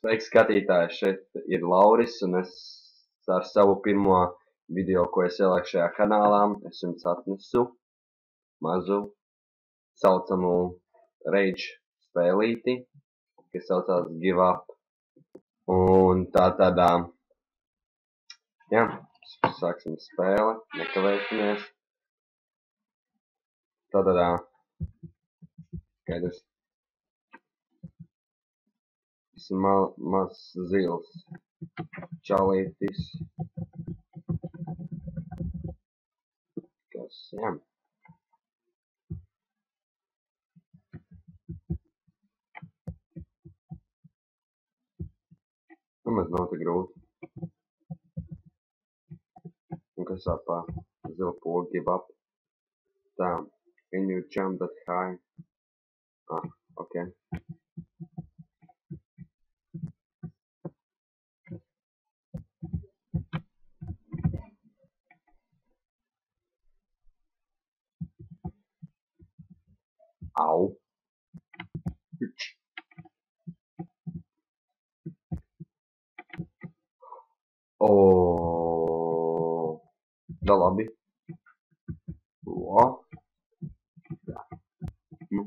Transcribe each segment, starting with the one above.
Sveiks, skatītāji! Šeit ir Lauris, un es ar savu pirmo video, ko es ielieku šajā kanālā, es jums atnesu mazu saucamu rage spēlīti, kas saucās Give Up. Un tā tādā, jā, sāksim spēle, nekavēsimies. Tā tādā, skaidrs. Tas ir mazs zils čalītis, kas, jā. Nemaz nav tik grūti. Un kas apā zilu pogu Give Up. Tā, can you jump that high? Ok. Au. O, da labi. O. Tā. Nu.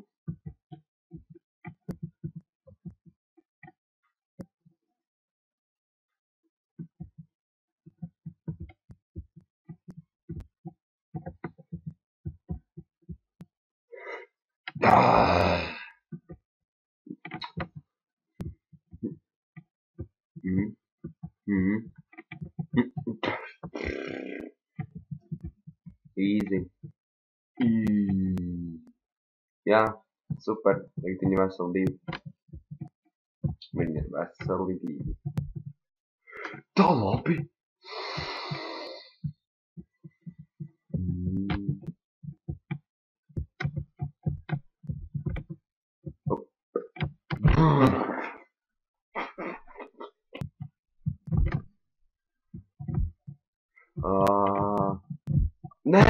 Easy. Jā, super. Tagad viņi veseli divi. Viņi ir veseli divi. Tā labi. Nē!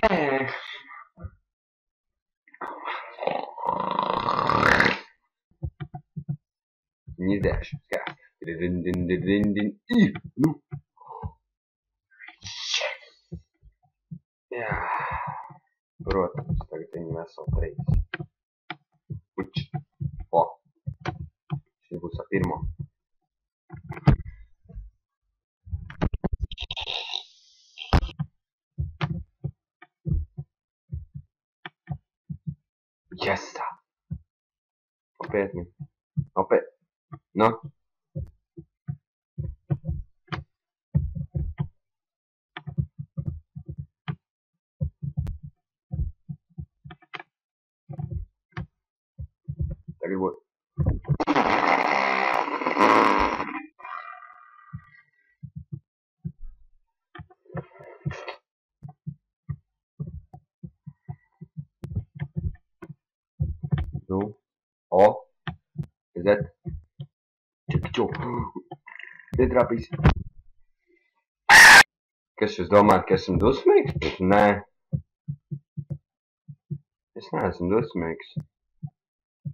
Viņi izdēšu. Skās. Nu. Jā. Protams, tagad viņi veseli trīs. Uč. O. Šis būs ar pirmo. Jesa! Nopietni. Nu? Tagad būs. Nu? O! Zet! Ču! Netrāpīs! Kas jūs domājat, ka esmu dusmīgs? Nē. Es neesmu dusmīgs.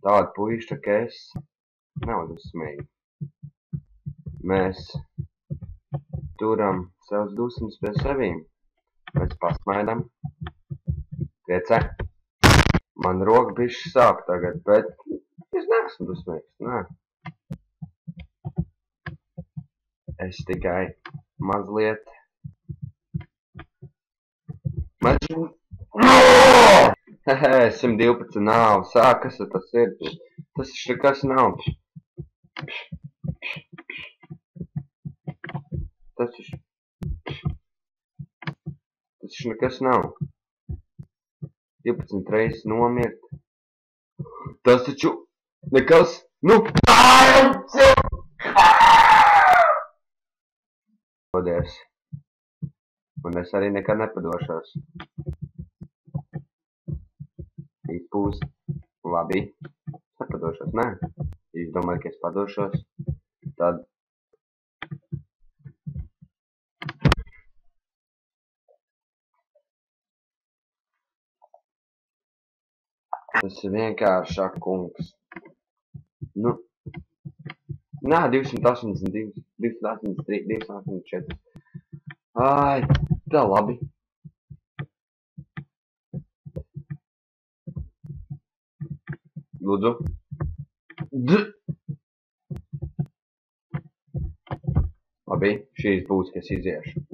Tādi puiši, tā kā es, nav dusmīgi. Mēs turam savus dusmas pie sevīm. Mēs pasmaidam. Tiecē. Man roka bišķi sāp tagad, bet es neesmu dusmīgs. Nē. Es tikai mazliet... 112 nav. Sāk, kas tas ir? Tas nekas nav. Tas nekas nav. 12 reizes nomirt. Tas taču nekas. Nu! Paldies. Un es arī nekad nepadošos. Izpūst. Labi. Nepadošos, nē. Ja jūs domājat, ka es padošos, tad... Tas ir vienkāršāk, kungs. Nu, Nā, 282, 283, 284. Ai, tā labi. Lūdzu. Labi, šīs būs, kas iziešu.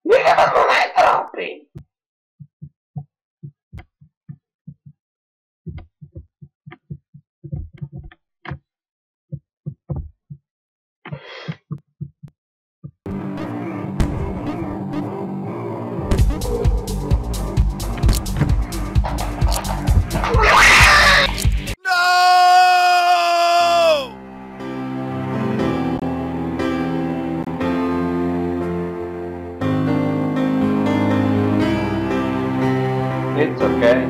Nekas man netrāpīja! It's okay.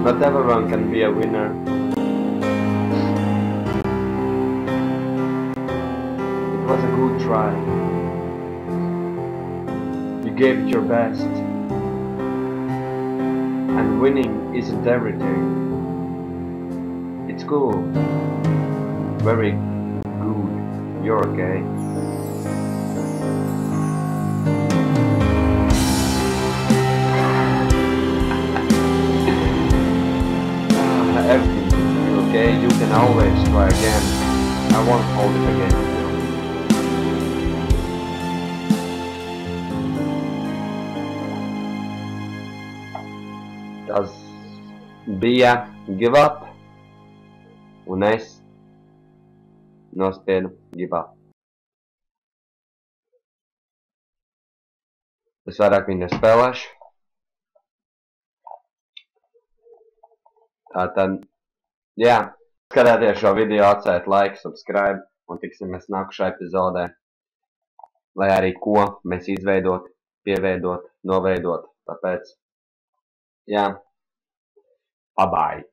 Not everyone can be a winner. It was a good try. You gave it your best. And winning isn't everything. It's cool. Very good. You're okay. Everything will be okay. You can always try again. I won't hold it against you. Tas bija give up, un es nospiedu give up. Es vairāk viņu nespēlēšu. Tātad, jā, skatieties šo video, atstājiet like, subscribe, un tiksimies nākušā epizodē, lai arī ko mēs izveidot, pieveidot, noveidot. Tāpēc, jā, bye-bye.